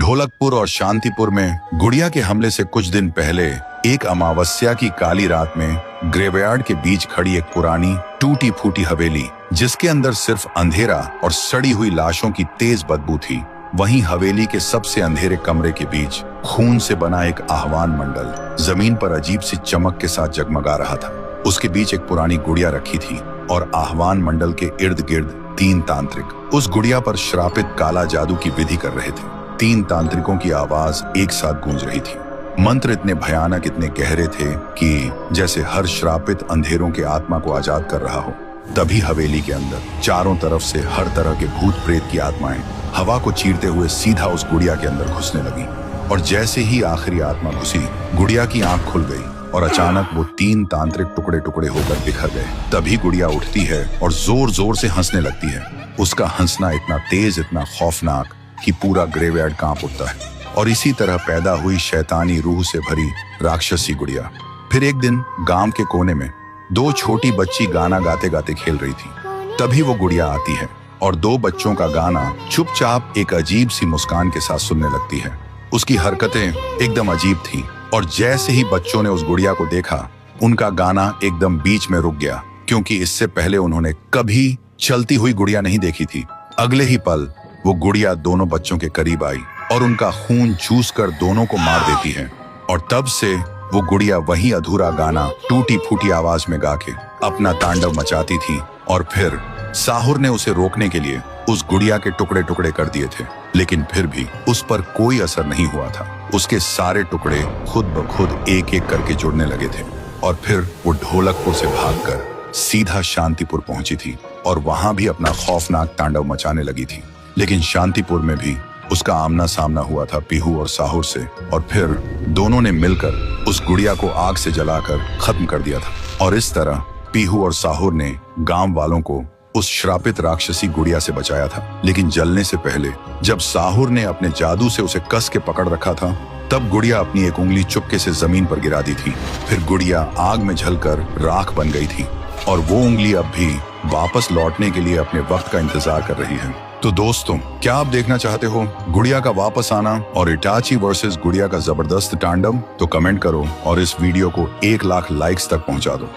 ढोलकपुर और शांतिपुर में गुड़िया के हमले से कुछ दिन पहले एक अमावस्या की काली रात में ग्रेवयार्ड के बीच खड़ी एक पुरानी टूटी फूटी हवेली, जिसके अंदर सिर्फ अंधेरा और सड़ी हुई लाशों की तेज बदबू थी, वहीं हवेली के सबसे अंधेरे कमरे के बीच खून से बना एक आह्वान मंडल जमीन पर अजीब सी चमक के साथ जगमगा रहा था। उसके बीच एक पुरानी गुड़िया रखी थी और आह्वान मंडल के इर्द गिर्द 3 तांत्रिक उस गुड़िया पर श्रापित काला जादू की विधि कर रहे थे। 3 तांत्रिकों की आवाज एक साथ गूंज रही थी। मंत्र इतने भयानक, इतने गहरे थे कि जैसे हर श्रापित अंधेरों के आत्मा को आजाद कर रहा हो। तभी हवेली के अंदर चारों तरफ से हर तरह के भूत प्रेत की आत्माएं हवा को चीरते हुए सीधा उस गुड़िया के अंदर घुसने लगी। और जैसे ही आखिरी आत्मा घुसी, गुड़िया की आंख खुल गई और अचानक वो 3 तांत्रिक टुकड़े टुकड़े होकर बिखर गए। तभी गुड़िया उठती है और जोर जोर से हंसने लगती है। उसका हंसना इतना तेज, इतना खौफनाक कि पूरा ग्रेवयार्ड कांप उठता है। और इसी तरह पैदा हुई शैतानी रूह से भरी राक्षसी गुड़िया। फिर एक दिन गांव के कोने में 2 छोटी बच्ची गाना गाते गाते खेल रही थी। तभी वो गुड़िया आती है और 2 बच्चों का गाना चुपचाप एक अजीब सी मुस्कान के साथ सुनने लगती है। उसकी हरकतें एकदम अजीब थी और जैसे ही बच्चों ने उस गुड़िया को देखा, उनका गाना एकदम बीच में रुक गया, क्योंकि इससे पहले उन्होंने कभी चलती हुई गुड़िया नहीं देखी थी। अगले ही पल वो गुड़िया दोनों बच्चों के करीब आई और उनका खून चूस कर दोनों को मार देती है। और तब से वो गुड़िया वही अधूरा गाना टूटी फूटी आवाज में गा के अपना तांडव मचाती थी। और फिर साहुर ने उसे रोकने के लिए उस गुड़िया के टुकड़े टुकड़े कर दिए थे, लेकिन फिर भी उस पर कोई असर नहीं हुआ था। उसके सारे टुकड़े खुद ब खुद एक एक करके जुड़ने लगे थे। और फिर वो ढोलकपुर से भागकर सीधा शांतिपुर पहुंची थी और वहां भी अपना खौफनाक तांडव मचाने लगी थी। लेकिन शांतिपुर में भी उसका आमना सामना हुआ था पीहू और साहुर से, और फिर दोनों ने मिलकर उस गुड़िया को आग से जलाकर खत्म कर दिया था। और इस तरह पीहू और साहुर ने गांव वालों को उस श्रापित राक्षसी गुड़िया से बचाया था। लेकिन जलने से पहले जब साहुर ने अपने जादू से उसे कस के पकड़ रखा था, तब गुड़िया अपनी एक उंगली चुपके से जमीन पर गिरा दी थी। फिर गुड़िया आग में जलकर राख बन गई थी और वो उंगली अब भी वापस लौटने के लिए अपने वक्त का इंतजार कर रही है। तो दोस्तों, क्या आप देखना चाहते हो गुड़िया का वापस आना और इटाची वर्सेस गुड़िया का जबरदस्त तांडव? तो कमेंट करो और इस वीडियो को 1 लाख लाइक्स तक पहुंचा दो।